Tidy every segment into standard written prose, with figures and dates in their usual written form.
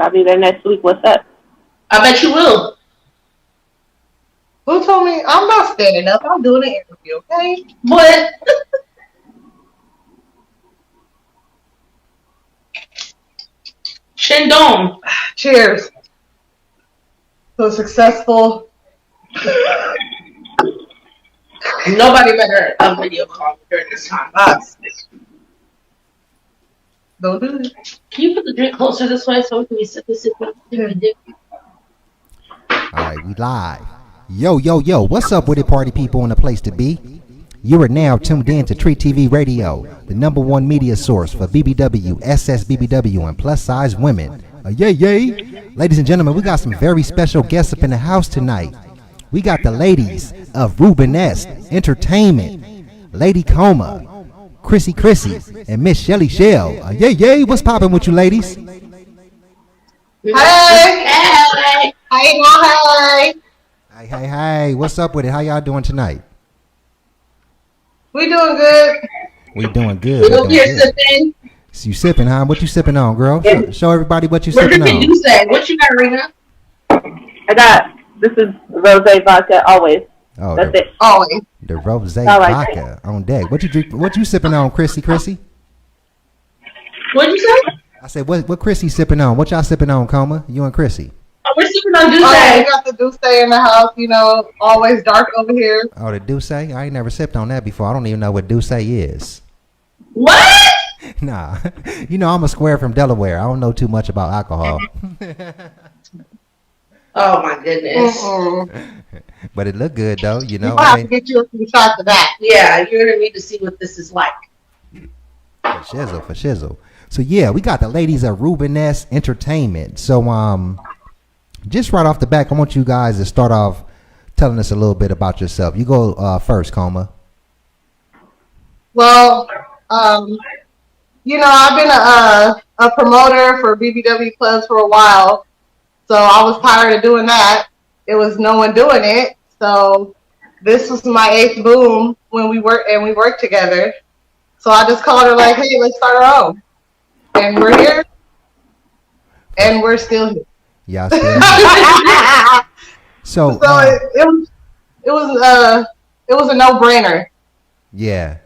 I'll be there next week. What's up? I bet you will. Who told me? I'm not standing up. I'm doing an interview, okay? What? Shandong. Cheers. So successful. Nobody better a video call during this time. Don't do it. Can you put the drink closer this way so we can be sipping? Alright, we live. Yo, what's up with it, party people in the place to be? You are now tuned in to TreeTvRadio, the #1 media source for BBW, SSBBW, and plus size women. Yay. Ladies and gentlemen, we got some very special guests up in the house tonight. We got the ladies of Rubenesque Entertainment, Lady Coma, Chrissy, and Miss Shelly Shell. Yay, what's poppin' with you ladies? Hey. Hey, what's up with it? How y'all doing tonight? We doing good. We doing good. Sipping. So you sipping, huh? What you sipping on, girl? Yeah. Show everybody what you We're sipping drinking on. Douce. What you got, Rena? This is rosé vodka always. Oh, That's it. Always. the rosé I like vodka on deck. What you drink? What you sipping on, Chrissy? What'd you say? I said, what Chrissy sipping on? What y'all sipping on, Coma? You and Chrissy? Oh, we're sipping on Douce. Oh, we got the Douce in the house, always dark over here. Oh, the Douce? I ain't never sipped on that before. I don't even know what Douce is. What? Nah. I'm a square from Delaware. I don't know too much about alcohol. Oh, my goodness. But it looked good, though, We'll have to get you a few shots of that. Yeah, you're going to need to see what this is like. For shizzle. So, yeah, we got the ladies at Rubenesque Entertainment. So, just right off the back, I want you guys to start off telling us a little bit about yourself. You go first, Coma. Well, I've been a promoter for BBW clubs for a while, so I was tired of doing that. It was no one doing it, so this was my 8th boom when we worked together. So I just called her like, hey, let's start our own, and we're here, and we're still here. Yeah, so it was a no-brainer. Yeah.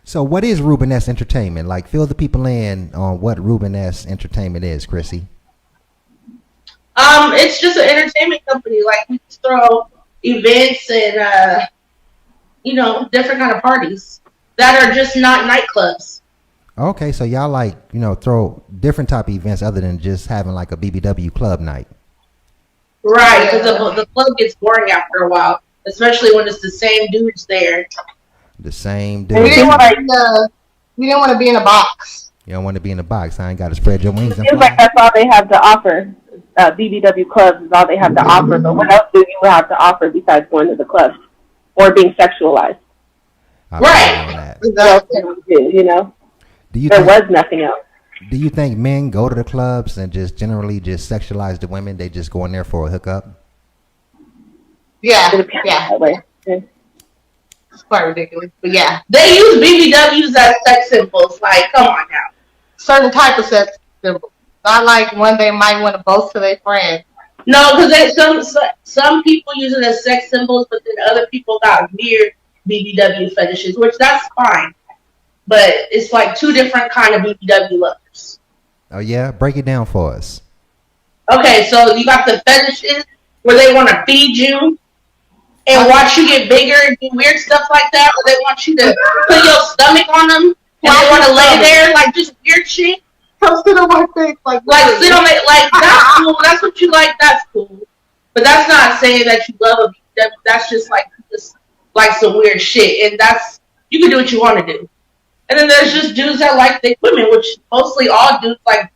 So what is Rubenesque Entertainment? Like, fill the people in on what Rubenesque Entertainment is, Chrissy. It's just an entertainment company. Like, we just throw events and, different kind of parties that are just not nightclubs. Okay, so y'all throw different type of events other than just having like a BBW club night. Right, because the club gets boring after a while, especially when it's the same dudes there. The same dude. We didn't want to be in a box. You don't want to be in a box. I ain't got to spread your wings. It feels like that's all they have to offer. BBW clubs is all they have to offer. But what else do you have to offer besides going to the club or being sexualized? Right. Exactly. There was nothing else. Do you think men go to the clubs and just generally just sexualize the women? They just go in there for a hookup? Yeah. That way. Yeah. It's quite ridiculous, but yeah. They use BBWs as sex symbols. Like, come on now. Certain type of sex symbols. Not like one they might want to boast to their friends. No, because some people use it as sex symbols, but then other people got weird BBW fetishes, which that's fine. But it's like two different kind of BBW lovers. Oh yeah, break it down for us. Okay, so you got the fetishes where they want to feed you and watch you get bigger and do weird stuff like that, or they want you to put your stomach on them and they want to lay there like just weird shit. Come sit on my face like sit on it like that's cool. That's what you like. That's cool. But that's not saying that you love a BBW. That's just like some weird shit, and that's you can do what you want to do. And then there's just dudes that like thick women, which mostly all dudes like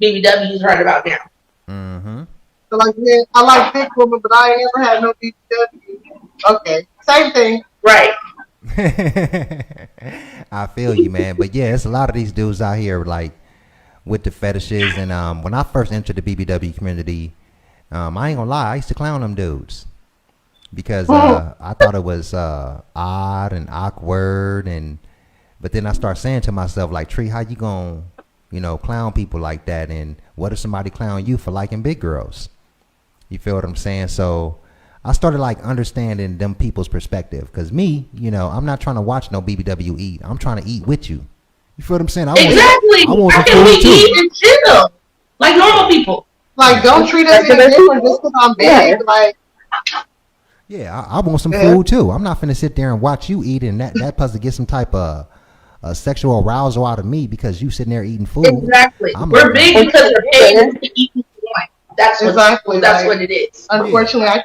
BBWs right about now. Mm-hmm. So like, yeah, I like thick women, but I ain't never had no BBW. Okay, same thing. Right. I feel you, man. But yeah, it's a lot of these dudes out here like with the fetishes. And when I first entered the BBW community, I ain't gonna lie, I used to clown them dudes because I thought it was odd and awkward, but then I start saying to myself like, Tree, how you gonna clown people like that. And what if somebody clown you for liking big girls? You feel what I'm saying? So I started like understanding them people's perspective. Cause me, I'm not trying to watch no BBW eat. I'm trying to eat with you. You feel what I'm saying? Exactly. How can we eat and chill like normal people? Like, don't treat us any different just because I'm big. Like, yeah, I want some food too. I'm not finna sit there and watch you eat and that supposed to get some type of sexual arousal out of me because you sitting there eating food. Exactly. We're big because we're paid to eat what we want. That's what it is. Unfortunately, I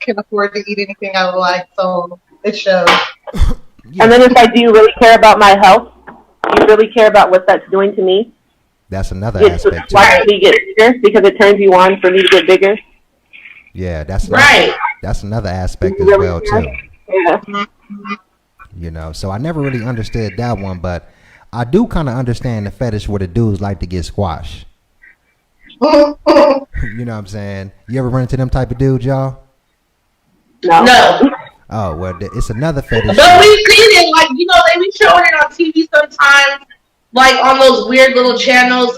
can afford to eat anything I would like, so it shows. And then if I do really care about my health, you really care about what that's doing to me. That's another aspect. Why me get bigger? Because it turns you on for me to get bigger. Yeah, that's right. That's another aspect as well too. Yeah. So I never really understood that one, but I do kind of understand the fetish where the dudes like to get squashed. You know what I'm saying? You ever run into them type of dudes, y'all? No. Oh, well, it's another fetish. But we've seen it, like, they be showing it on TV sometimes, like on those weird little channels,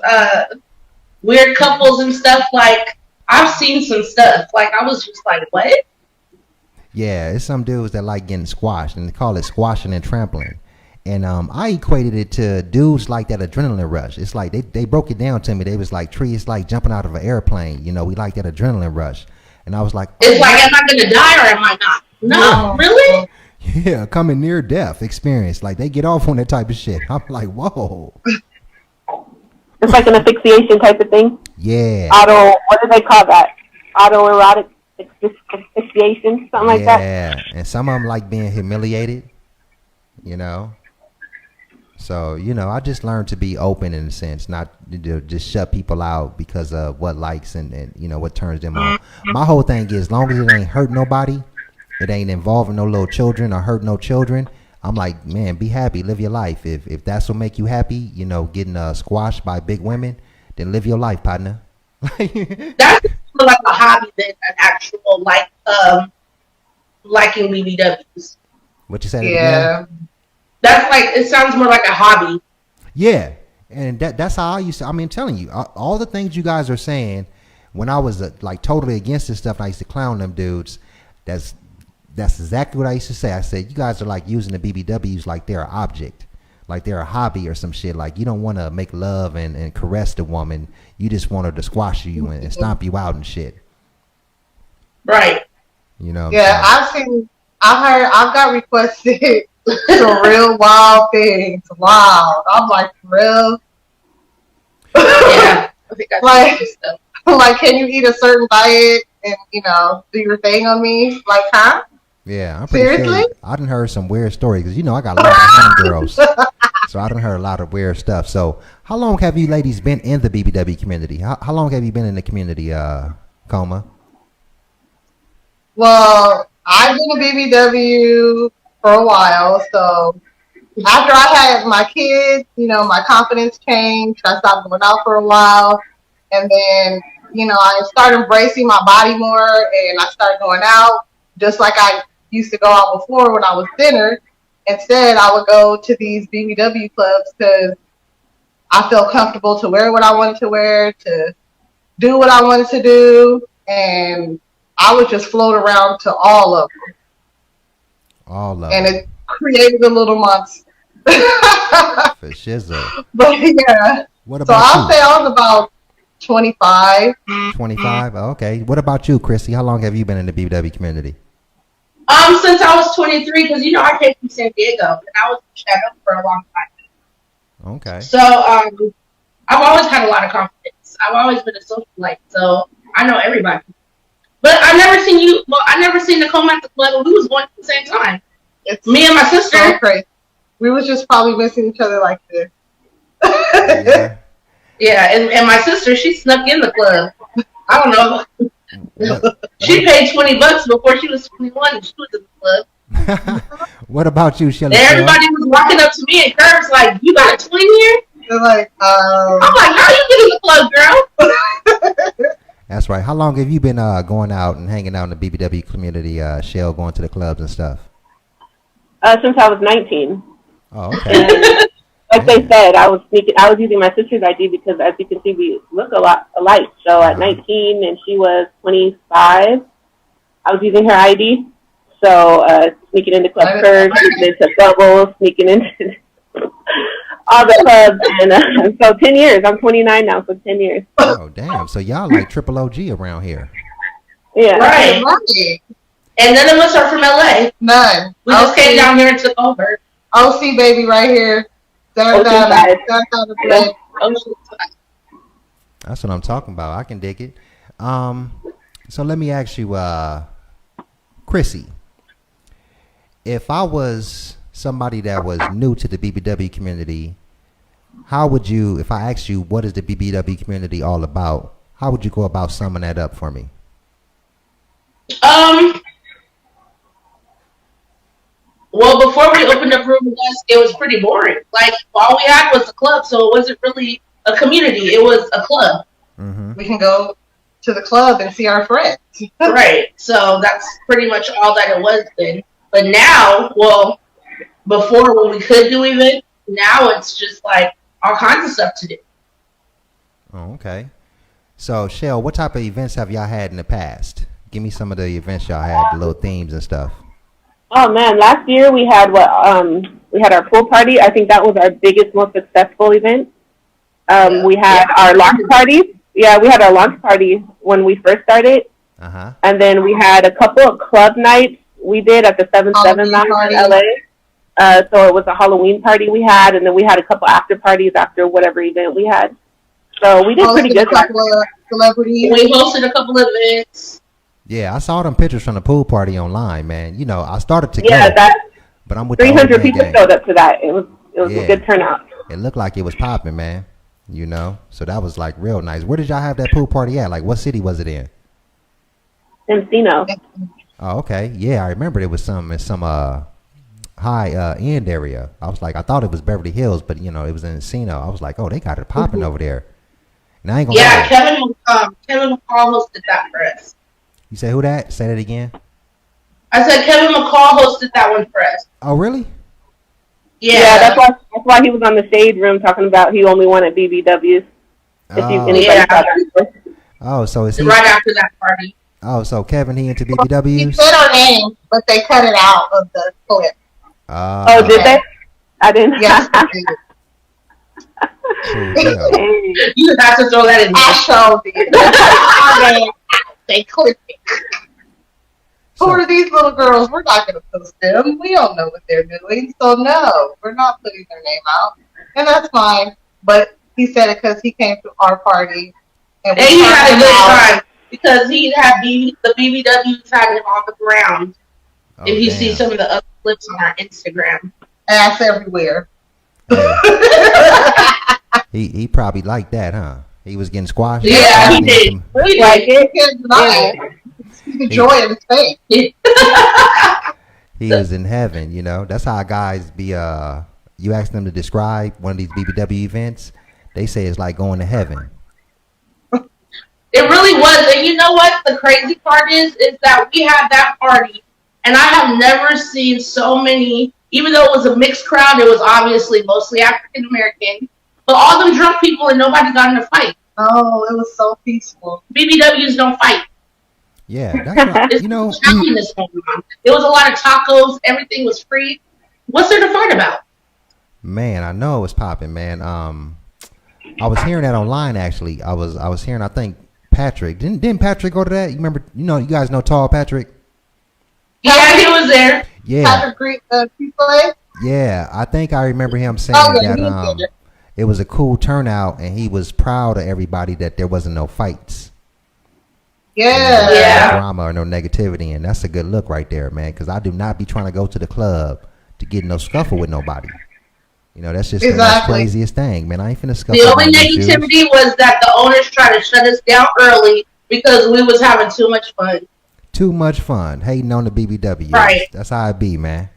weird couples and stuff. Like, I've seen some stuff. Like, I was just like, what? Yeah, it's some dudes that like getting squashed, and they call it squashing and trampling. And I equated it to dudes like that adrenaline rush. It's like they broke it down to me. They was like, Tree, it's like jumping out of an airplane. We like that adrenaline rush. And I was like, it's like, am I going to die or am I not? No, really? Yeah, coming near death experience. Like, they get off on that type of shit. I'm like, whoa. It's like an asphyxiation type of thing. Yeah. What do they call that? Autoerotic asphyxiation, something like that. Yeah, and some of them like being humiliated, So, I just learned to be open in a sense, not to just shut people out because of what likes and what turns them on. My whole thing is, as long as it ain't hurt nobody, it ain't involving no little children or hurt no children, I'm like, man, be happy, live your life. If that's what make you happy, getting squashed by big women, then live your life, partner. That's more like a hobby than an actual, liking BBWs. What you said? Yeah. Again? That's like, it sounds more like a hobby. Yeah, and that's how I used to. I mean, I'm telling you, all the things you guys are saying, when I was like totally against this stuff, and I used to clown them dudes. That's exactly what I used to say. I said, you guys are like using the BBWs like they're an object, like they're a hobby or some shit. Like, you don't want to make love and caress the woman. You just want her to squash you and stomp you out and shit. Right. Yeah, I've got requested some real wild things. Wow. I'm like, real? Yeah. I think like, can you eat a certain diet and, do your thing on me? Like, huh? Yeah, I'm pretty seriously? Sure I done heard some weird stories because I got a lot of homegirls, so I done heard a lot of weird stuff. So, how long have you ladies been in the BBW community? How long have you been in the community, Coma? Well, I've been a BBW for a while, so after I had my kids, my confidence changed. I stopped going out for a while, and then, I started embracing my body more, and I started going out just like I used to go out before when I was thinner. Instead, I would go to these BBW clubs because I felt comfortable to wear what I wanted to wear, to do what I wanted to do, and I would just float around to all of them. And it created a little monster. For shizzle. But yeah. What about I'll say I was about 25. 25? Okay. What about you, Chrissy? How long have you been in the BBW community? Since I was 23, because I came from San Diego and I was in Chicago for a long time. Okay. So I've always had a lot of confidence. I've always been a socialite, so I know everybody. But I've never seen you. Well, I never seen Nicole at the club, and we was going at the same time. It's me and my sister. So crazy. We was just probably missing each other like this. Yeah. Yeah, and my sister, she snuck in the club. I don't know. She paid $20 before she was 21 and she was in the club. What about you, Shelly? Everybody was walking up to me and Curb's like, "You got a twin here?" They're like, I'm like, "How you get in the club, girl?" That's right. How long have you been going out and hanging out in the BBW community, Shell, going to the clubs and stuff? Since I was 19. Oh, okay. like they said, I was using my sister's ID because, as you can see, we look a lot alike. So at 19 and she was 25, I was using her ID. So sneaking into Club Curve, sneaking into Bubbles, sneaking into all the clubs, and so 10 years. I'm 29 now, so 10 years. Oh damn! So y'all like triple OG around here. Yeah. Right. And none of us are from LA. None. We just came down here and took over. OC baby right here. That's what I'm talking about. I can dig it. So let me ask you, Chrissy, if I was somebody that was new to the BBW community, how would you, if I asked you what is the BBW community all about, how would you go about summing that up for me? Well, before we opened up Rubenesque, it was pretty boring. Like, all we had was a club, so it wasn't really a community. It was a club. Mm-hmm. We can go to the club and see our friends. Right. So that's pretty much all that it was then. But now, well, before when we could do events, now it's just like all kinds of stuff to do. Oh, okay. So, Shell, what type of events have y'all had in the past? Give me some of the events y'all had, the little themes and stuff. Oh man, last year we had we had our pool party. I think that was our biggest, most successful event. We had our launch party. Yeah, we had our launch party when we first started. Uh-huh. And then we had a couple of club nights we did at the 7-7 Lounge in LA. So it was a Halloween party we had, and then we had a couple after parties after whatever event we had. So we did pretty good. We hosted a couple of events. Yeah, I saw them pictures from the pool party online, man. You know, I started to but I'm with 300 people showed up to that. It was a good turnout. It looked like it was popping, man. You know, so that was like real nice. Where did y'all have that pool party at? Like, what city was it in? Encino. Oh, okay. Yeah, I remember it was in some high end area. I was like, I thought it was Beverly Hills, but you know, it was in Encino. I was like, oh, they got it popping over there. And I ain't gonna Kevin McCall hosted that for us. You say who that? Say that again. I said Kevin McCall hosted that one for us. Oh, really? Yeah, that's why he was on the Shade Room talking about he only wanted BBWs. Oh, so is he right after that party? Oh, so Kevin, he into BBWs? He said our name, but they cut it out of the clip. Oh, did they? I didn't. Yes. You have to throw that in there. I showed it. They clipped it. Who are these little girls? We're not going to post them. We don't know what they're doing. So, no, we're not putting their name out. And that's fine. But he said it because he came to our party. And he had a good time because he had the BBWs had him on the ground. Oh, if you see some of the other clips on our Instagram. Ass everywhere. He probably liked that, huh? He was getting squashed. Yeah, he did. He like it. He the joy of his face. He was in heaven, you know. That's how guys be. You ask them to describe one of these BBW events, they say it's like going to heaven. It really was, and you know what? The crazy part is that we had that party, and I have never seen so many. Even though it was a mixed crowd, it was obviously mostly African American. But all them drunk people and nobody got in a fight. Oh, it was so peaceful. BBWs don't fight. Yeah, that's right. You know, happiness going on. There was a lot of tacos. Everything was free. What's there to fight about? Man, I know it was popping, man. I was hearing that online actually. I was hearing. I think Patrick didn't Patrick go to that? You remember? You know, you guys know Tall Patrick. Yeah, he was there. Yeah. Patrick Yeah, I think I remember him saying that it was a cool turnout, and he was proud of everybody that there wasn't no fights. Yeah. Yeah. No drama or no negativity, and that's a good look right there, man. Because I do not be trying to go to the club to get no scuffle with nobody. You know, that's just the most craziest thing, man. I ain't finna scuffle. The only negativity was that the owners tried to shut us down early because we was having too much fun. Too much fun, hating on the BBW. Right. That's how it be, man.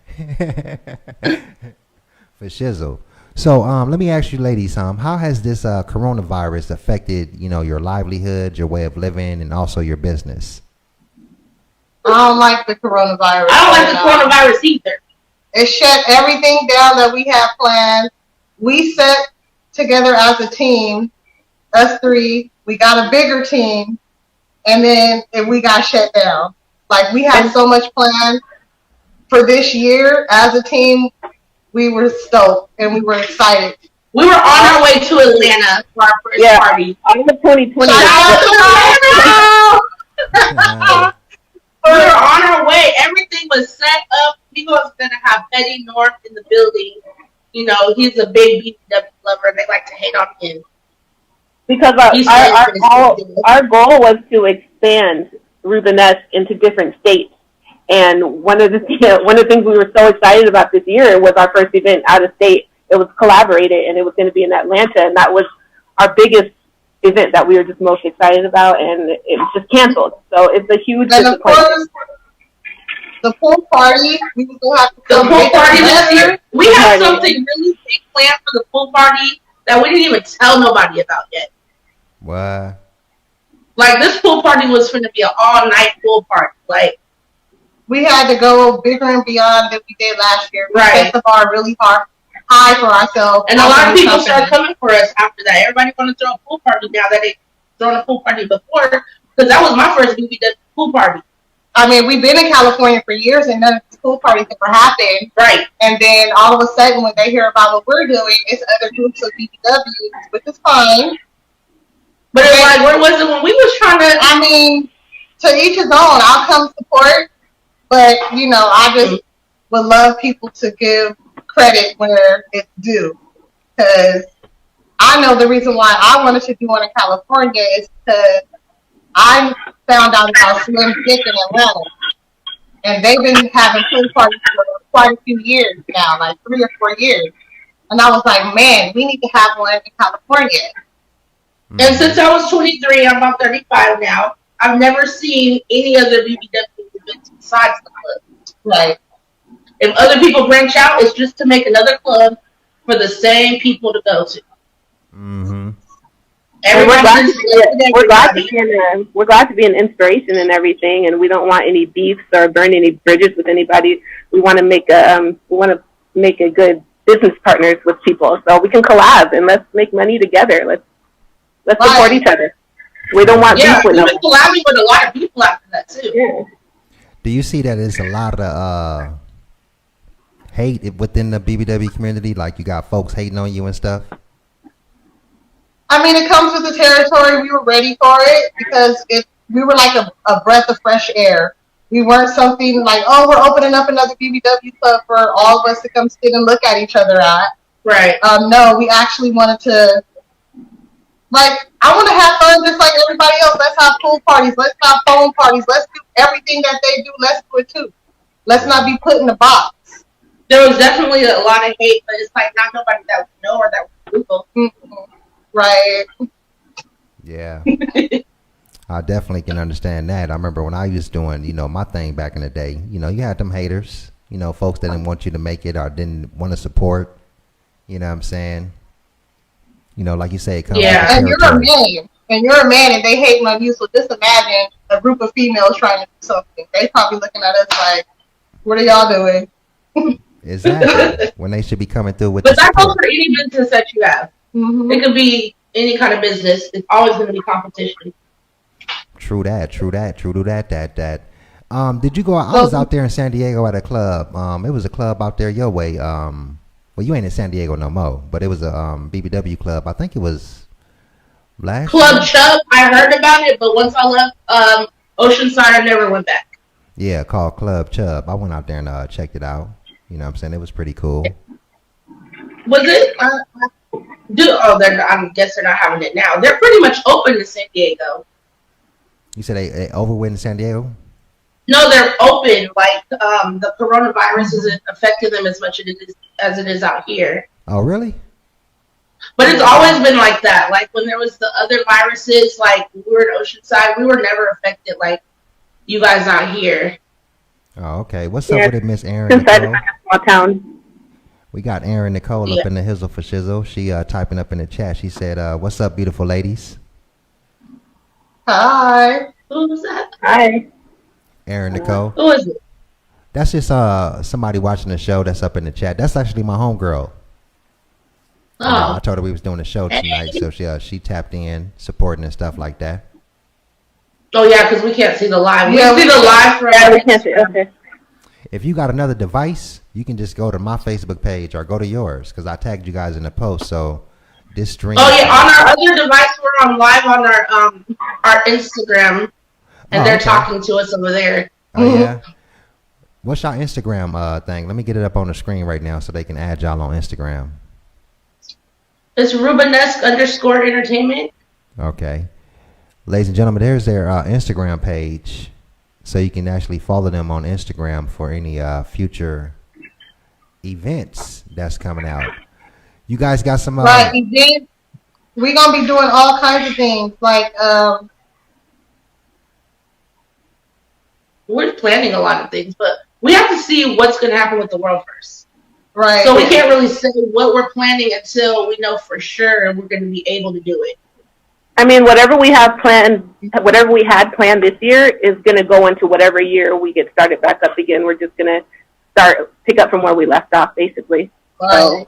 For shizzle. So, let me ask you, ladies, how has this coronavirus affected, you know, your livelihood, your way of living, and also your business? I don't like the coronavirus. I don't like the coronavirus either. It shut everything down that we had planned. we set together as a team, us three. We got a bigger team, and then we got shut down. Like, we had so much planned for this year as a team. We were stoked and we were excited. We were on our way to Atlanta for our first party. On the 2020. Shout out to Atlanta! We were on our way. Everything was set up. We was going to have Betty North in the building. You know, he's a big BBW lover, and they like to hate on him. Because our goal was to expand Rubenesque into different states. And one of the things we were so excited about this year was our first event out of state. It was collaborated, and it was going to be in Atlanta, and that was our biggest event that we were just most excited about, and it was just canceled. So it's a huge disappointment. Of course, the pool party, we will have to the pool party this year. We have something really big planned for the pool party that we didn't even tell nobody about yet. What? Like, this pool party was going to be an all-night pool party. Like, we had to go bigger and beyond than we did last year. We set the bar really high for ourselves. And a lot of people started coming for us after that. Everybody want to throw a pool party now that they've thrown a pool party before. Because that was my first BBW pool party. I mean, we've been in California for years and none of these pool parties ever happened. Right. And then all of a sudden, when they hear about what we're doing, it's other groups of BBWs, which is fine. But it's like, where was it when we was trying to... I mean, to each his own. I'll come support. But, you know, I just would love people to give credit where it's due. Because I know the reason why I wanted to do one in California is because I found out about Slim Dick in Atlanta. And they've been having pool parties for quite a few years now, like 3 or 4 years. And I was like, man, we need to have one in California. And since I was 23, I'm about 35 now, I've never seen any other BBW events besides the club. Right. If other people branch out, it's just to make another club for the same people to go to. Mm-hmm. We're glad to be an inspiration and everything, and we don't want any beefs or burn any bridges with anybody. We want to make a good business partners with people, so we can collab and let's make money together. Let's support each other. We don't want beef with nobody. We're collabing with a lot of people after that too. Yeah. Do you see that there's a lot of hate within the BBW community? Like, you got folks hating on you and stuff? I mean, it comes with the territory. We were ready for it because we were like a breath of fresh air. We weren't something like, oh, we're opening up another BBW club for all of us to come sit and look at each other at. Right. No, we actually wanted to, like, I want to have fun just like everybody else. Let's have pool parties. Let's have phone parties. Let's do everything that they do. Let's do it too. Let's not be put in a box. There was definitely a lot of hate, but it's like not nobody that we know or that we Google. Mm-hmm. Right. Yeah. I definitely can understand that. I remember when I was doing, my thing back in the day, you had them haters, folks that didn't want you to make it or didn't want to support, you know what I'm saying? Like you say, it comes with the and territory. you're a man and they hating on you, so just imagine a group of females trying to do something. They probably looking at us like, what are y'all doing? Exactly. When they should be coming through with But that goes for any business that you have. Mm-hmm. It could be any kind of business. It's always going to be competition. True that. Did you go out? I was out there in San Diego at a club. It was a club out there your way. Well, you ain't in San Diego no more, but it was a BBW club. I think it was last Club year. Chubb. I heard about it, but once I left Oceanside, I never went back. Yeah, called Club Chubb. I went out there and checked it out. You know what I'm saying? It was pretty cool. Was it? I guess they're not having it now. They're pretty much open in San Diego. You said they over with in San Diego? No, they're open. Like, the coronavirus isn't affecting them as much as it is out here. Oh, really? But it's always been like that. Like, when there was the other viruses, like, we were in Oceanside, we were never affected like you guys out here. Oh, okay. What's up with it, Miss Erin Nicole? Small town. We got Erin Nicole up in the hizzle for shizzle. She typing up in the chat. She said, what's up, beautiful ladies? Hi. Who's that? Hi. Erin Nicole. Who is it? That's just somebody watching the show that's up in the chat. That's actually my homegirl. Oh. I told her we was doing a show tonight, so she tapped in, supporting and stuff like that. Oh yeah, because we can't see the live. Yeah, we see the live for Yeah, we can't see. Okay. If you got another device, you can just go to my Facebook page or go to yours, because I tagged you guys in the post. So this stream. Oh yeah, on our other device, we're on live on our Instagram, and they're talking to us over there. Oh yeah. What's your Instagram thing? Let me get it up on the screen right now so they can add y'all on Instagram. It's Rubenesque _entertainment. Okay. Ladies and gentlemen, there's their Instagram page. So you can actually follow them on Instagram for any future events that's coming out. You guys got some... right, events. We're going to be doing all kinds of things. Like... we're planning a lot of things, but we have to see what's going to happen with the world first. Right. So we can't really say what we're planning until we know for sure we're going to be able to do it. I mean, whatever we had planned this year is going to go into whatever year we get started back up again. We're just going to pick up from where we left off, basically. Right. So,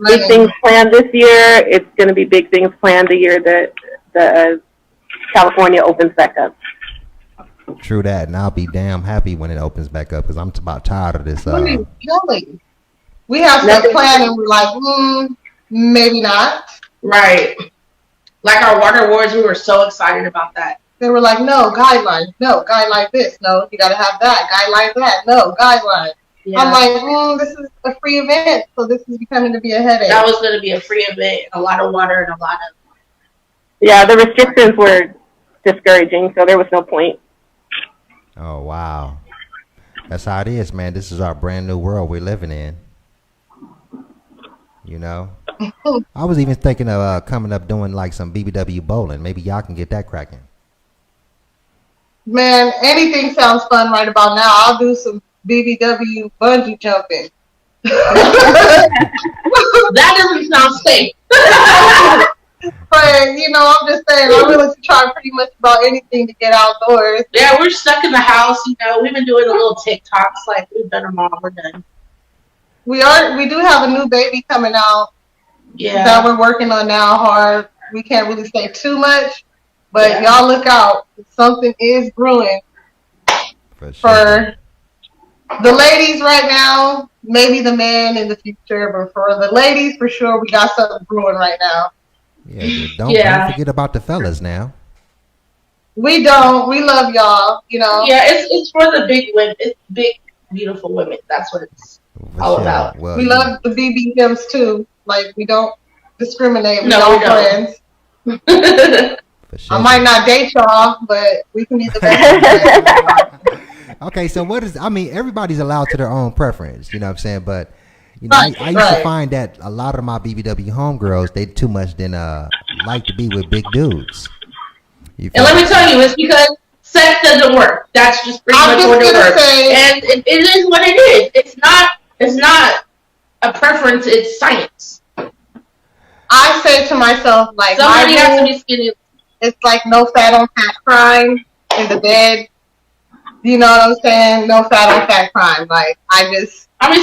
big things planned this year. It's going to be big things planned the year that the California opens back up. True that, and I'll be damn happy when it opens back up because I'm about tired of this. We have stuff planned and we're like, maybe not. Right. Like our water wars, we were so excited about that. They were like, no, guidelines. No, guideline this. No, you got to have that. Guideline that. No, guideline. Yeah. I'm like, this is a free event, so this is becoming to be a headache. That was going to be a free event, a lot of water and a lot of... Yeah, the restrictions were discouraging, so there was no point. Oh, wow. That's how it is, man. This is our brand new world we're living in. You know? I was even thinking of coming up doing like some BBW bowling. Maybe y'all can get that cracking. Man, anything sounds fun right about now. I'll do some BBW bungee jumping. That doesn't sound safe. But, you know, I'm just saying, I'm willing to try pretty much about anything to get outdoors. Yeah, we're stuck in the house, you know. We've been doing a little TikToks, like we've done them all. We're done. We do have a new baby coming out. Yeah. That we're working on now hard. We can't really say too much, but y'all look out. Something is brewing for the ladies right now, maybe the men in the future, but for the ladies, for sure, we got something brewing right now. Yeah, don't forget about the fellas now. We don't. We love y'all, you know. Yeah, it's for the big women. It's big, beautiful women. That's what it's all about. Well, we love the BBMs too. Like, we don't discriminate. We all friends. Sure. I might not date y'all, but we can be the best. Okay, so everybody's allowed to their own preference, you know what I'm saying? But, you know, I used to find that a lot of my BBW homegirls, they too much like to be with big dudes. And let me tell you, it's because sex doesn't work. That's just pretty much what it works. And it is what it is. It's not a preference, it's science. I say to myself, like, somebody has to be skinny. It's like no fat on fat crime in the bed. You know what I'm saying? No fat on fat crime. Like, I mean,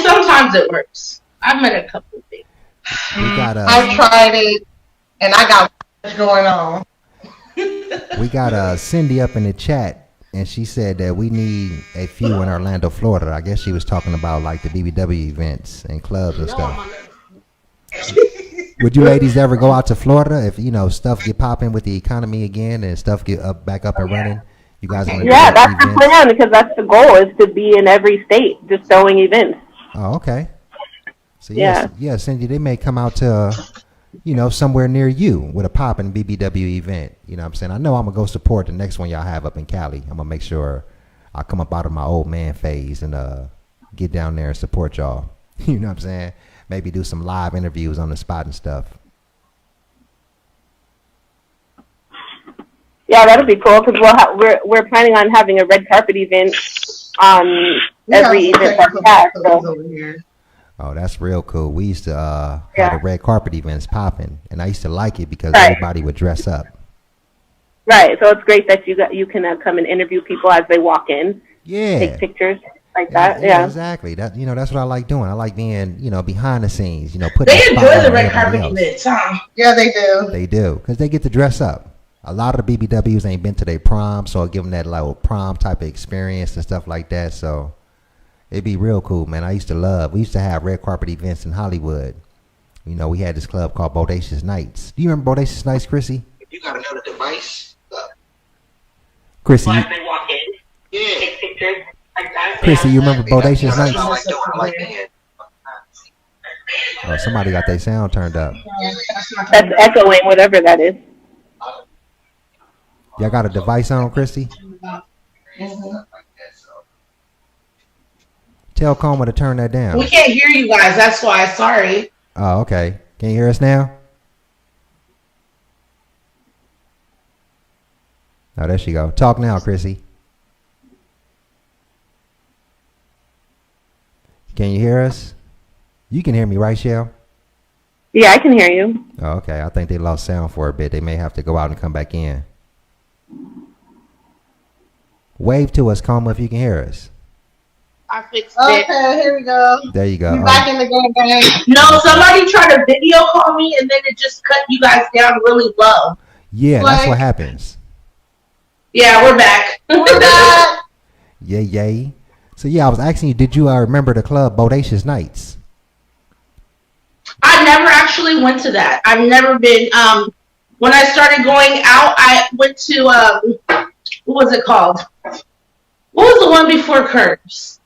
sometimes it works. I've met a couple of things. I've tried it, and I got what's going on. We got Cindy up in the chat, and she said that we need a few in Orlando, Florida. I guess she was talking about like the BBW events and clubs and stuff. Would you ladies ever go out to Florida if, you know, stuff get popping with the economy again and stuff get back up and running? You guys want to that's the plan, because that's the goal, is to be in every state just throwing events. Oh, okay. So yeah, Cindy, they may come out to, you know, somewhere near you with a popping BBW event. You know what I'm saying? I know I'm going to go support the next one y'all have up in Cali. I'm going to make sure I come up out of my old man phase and get down there and support y'all. You know what I'm saying? Maybe do some live interviews on the spot and stuff. Yeah, that'll be cool, because we're planning on having a red carpet event on every event that we have. So. Oh, that's real cool. We used to have the red carpet events popping, and I used to like it because everybody would dress up. Right, so it's great that you can come and interview people as they walk in. Yeah. Take pictures. like that. Yeah. Exactly. That that's what I like doing. I like being behind the scenes. Putting They the enjoy spotlight the on red everybody carpet else. events, huh? Yeah, they do. They do because they get to dress up. A lot of the BBWs ain't been to their prom, so I give them that little prom type of experience and stuff like that. So it'd be real cool, man. We used to have red carpet events in Hollywood. We had this club called Bodacious Nights. Do you remember Bodacious Nights, Chrissy? You gotta know the device. Chrissy, They walk in, Yeah. take pictures like that. Chrissy, you remember Bodacious That's what I Nights? like doing. I like being. Oh, somebody got their sound turned up. That's echoing, whatever that is. Y'all got a device on, Chrissy? Tell Coma to turn that down. We can't hear you guys. That's why. Sorry. Oh, okay. Can you hear us now? Oh, there she go. Talk now, Chrissy. Can you hear us? You can hear me, right, Shell? Yeah, I can hear you. Oh, okay. I think they lost sound for a bit. They may have to go out and come back in. Wave to us, Coma, if you can hear us. I fixed it. Okay, here we go. There you go. We back in the game, gang. No, somebody tried to video call me and then it just cut you guys down really low. Yeah, that's Like- what happens. Yeah, we're back. We're back. Yay, yay. So, yeah, I was asking you, did you remember the club Bodacious Nights? I never actually went to that. I've never been. When I started going out, I went to what was it called? What was the one before Curves?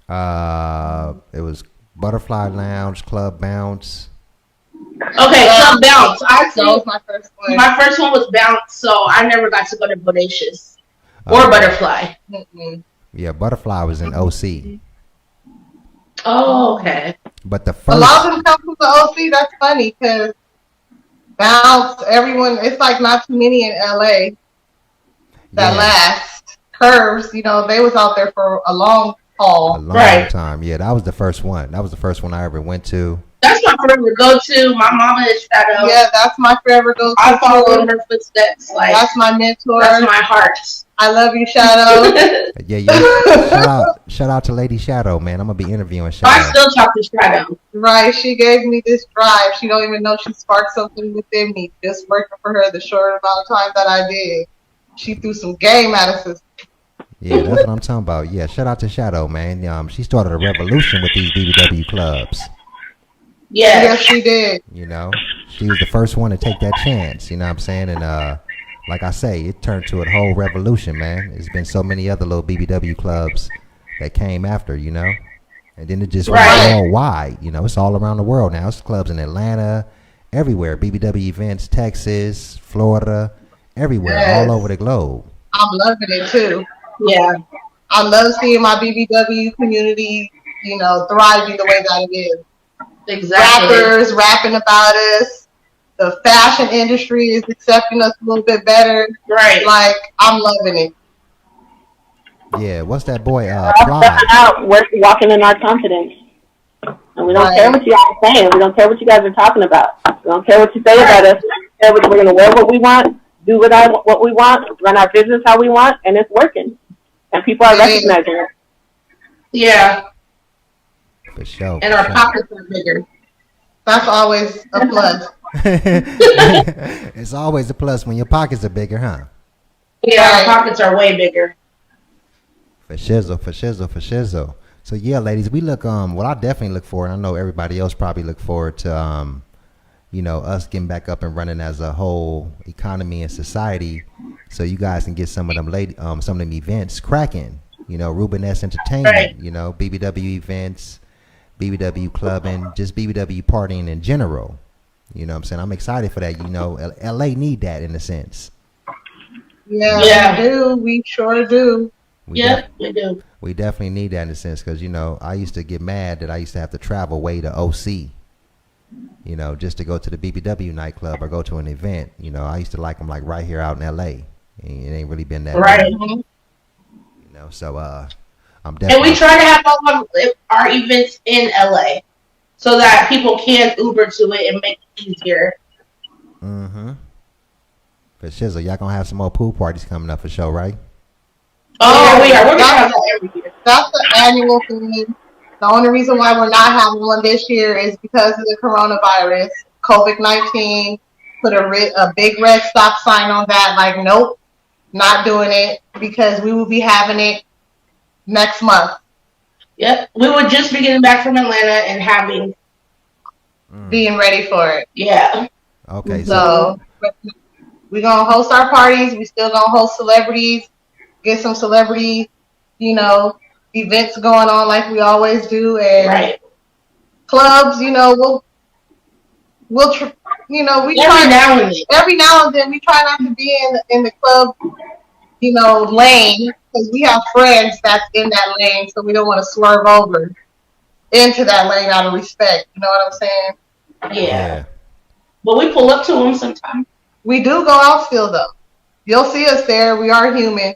It was Butterfly Lounge, Club Bounce. Okay, Club Bounce. That was my first one. My first one was Bounce, so I never got to go to Bodacious or Butterfly. Mm-mm. Yeah, Butterfly was in OC. Oh, okay. But the A first, lot of them come from the OC. That's funny because Bounce, everyone, it's like not too many in LA that yeah, last. Curves, they was out there for a long haul. a long Right. time. Yeah, that was the first one. That was the first one I ever went to. That's my forever go-to. My mama is Shadow. Yeah, that's my forever go-to. I follow in her footsteps. Like That's my mentor. that's my heart. I love you, Shadow. Yeah, yeah. shout out to Lady Shadow, man. I'm gonna be interviewing I Shadow. still talk to Shadow. Right, she gave me this drive. She don't even know she sparked something within me. Just working for her the short amount of time that I did. She threw some game at us. Yeah, that's what I'm talking about. Yeah, shout out to Shadow, man. She started a revolution with these BBW clubs. Yes. Yes, she did. She was the first one to take that chance. You know what I'm saying? And like I say, it turned to a whole revolution, man. There's been so many other little BBW clubs that came after, and then it just went Right. worldwide. It's all around the world now. It's clubs in Atlanta, everywhere. BBW events, Texas, Florida, everywhere, Yes. all over the globe. I'm loving it too. Yeah. I love seeing my BBW community, thriving the way that it is. Exactly. Rappers rapping about us. The fashion industry is accepting us a little bit better. Right. Like, I'm loving it. Yeah, what's that boy? We're stepping out, we're walking in our confidence. And we don't Right. care what you guys are saying. We don't care what you guys are talking about. We don't care what you say about us. We're going to wear what we want, do what we want, run our business how we want, and it's working. And people are It is. recognizing it. Yeah. For sure. And our pockets are bigger. That's always a plus. It's always a plus when your pockets are bigger, huh? Yeah, Right. our pockets are way bigger. For shizzle. So yeah, ladies, we look what I definitely look for, and I know everybody else probably look forward to us getting back up and running as a whole economy and society, so you guys can get some of them events cracking. Rubenesque Entertainment, Right. BBW events, BBW clubbing, just BBW partying in general. You know what I'm saying? I'm excited for that. LA need that in a sense. Yeah, Yeah. we do. We sure do. We Yep, we do. We definitely need that in a sense because, I used to get mad that I used to have to travel way to OC, just to go to the BBW nightclub or go to an event. I used to like them like right here out in LA. It ain't really been that Right. bad, so I'm And definitely. we try to have all of our events in LA so that people can Uber to it and make it easier. Mm-hmm. For shizzle, y'all gonna have some more pool parties coming up for sure, right? Oh, we are. We're gonna have That's, that every year. that's the annual thing. The only reason why we're not having one this year is because of the coronavirus. COVID-19 put a big red stop sign on that. Like, nope, not doing it because we will be having it next month. Yep. We were just be getting back from Atlanta and having. Being ready for it. Yeah. Okay, So we're gonna host our parties. We still gonna host celebrities. Get some celebrity, events going on like we always do, and Right. clubs. We'll we Every try now and then. every now and then. We try not to be in the club, lane because we have friends that's in that lane, so we don't want to swerve over into that lane out of respect. You know what I'm saying? Yeah. But we pull up to them sometimes. We do go out still though. You'll see us there. We are human.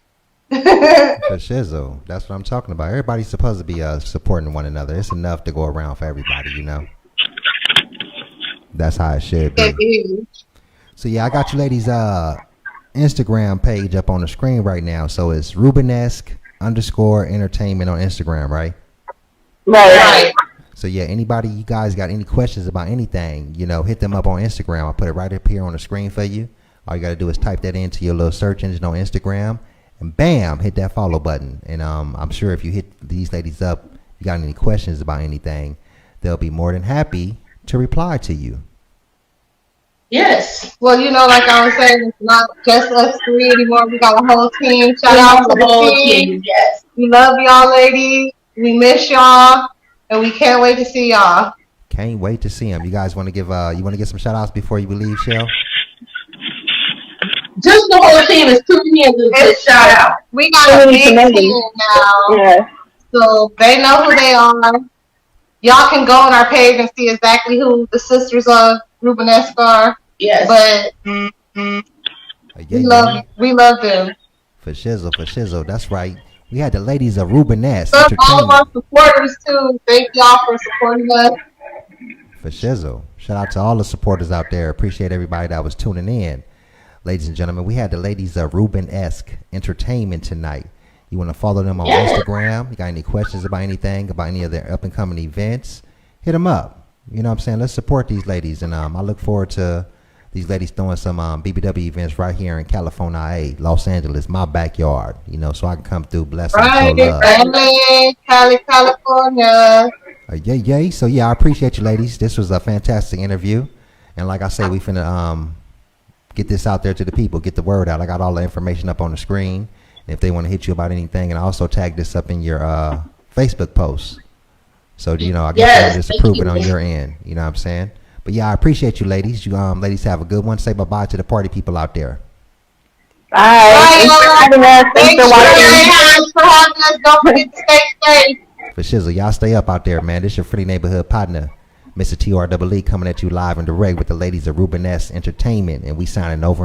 For shizzle. That's what I'm talking about. Everybody's supposed to be supporting one another. It's enough to go around for everybody, That's how it should be. So yeah, I got you ladies Instagram page up on the screen right now. So it's Rubenesque _entertainment on Instagram, right? Right. So yeah, anybody, you guys got any questions about anything, hit them up on Instagram. I'll put it right up here on the screen for you. All you got to do is type that into your little search engine on Instagram, and bam, hit that follow button. And I'm sure if you hit these ladies up, you got any questions about anything, they'll be more than happy to reply to you. Yes. Well, like I was saying, it's not just us three anymore. We got a whole team. Shout out to the whole team. Yes. We love y'all, ladies. We miss y'all, and we can't wait to see y'all. Can't wait to see them. You guys want to give some shout outs before you leave, Shell? Just the whole team is tuning in to shout out. We got a big team now. Yeah. So they know who they are. Y'all can go on our page and see exactly who the sisters of Rubenesque are. Yes. But we love them. For shizzle. That's right. We had the ladies of Rubenesque Love all of our Entertainment. supporters too. Thank y'all for supporting us. For shizzle. Shout out to all the supporters out there. Appreciate everybody that was tuning in. Ladies and gentlemen, we had the ladies of Rubenesque Entertainment tonight. You want to follow them on Instagram? You got any questions about anything, about any of their up and coming events? Hit them up. You know what I'm saying? Let's support these ladies. And I look forward to these ladies throwing some BBW events right here in California, Los Angeles, my backyard, so I can come through, bless and show love. California. Yay. So, yeah, I appreciate you, ladies. This was a fantastic interview. And like I say, we finna get this out there to the people, get the word out. I got all the information up on the screen. And if they want to hit you about anything, and I also tag this up in your Facebook posts. So, I guess you'll just approve it on your end. You know what I'm saying? But yeah, I appreciate you, ladies. You ladies have a good one. Say bye-bye to the party people out there. Bye. Thanks for having us. Thanks for watching. Don't forget to stay safe. For shizzle, y'all stay up out there, man. This your friendly neighborhood partner, Mr. TreeTvRadio, coming at you live and direct with the ladies of Rubenesque Entertainment, and we signing over.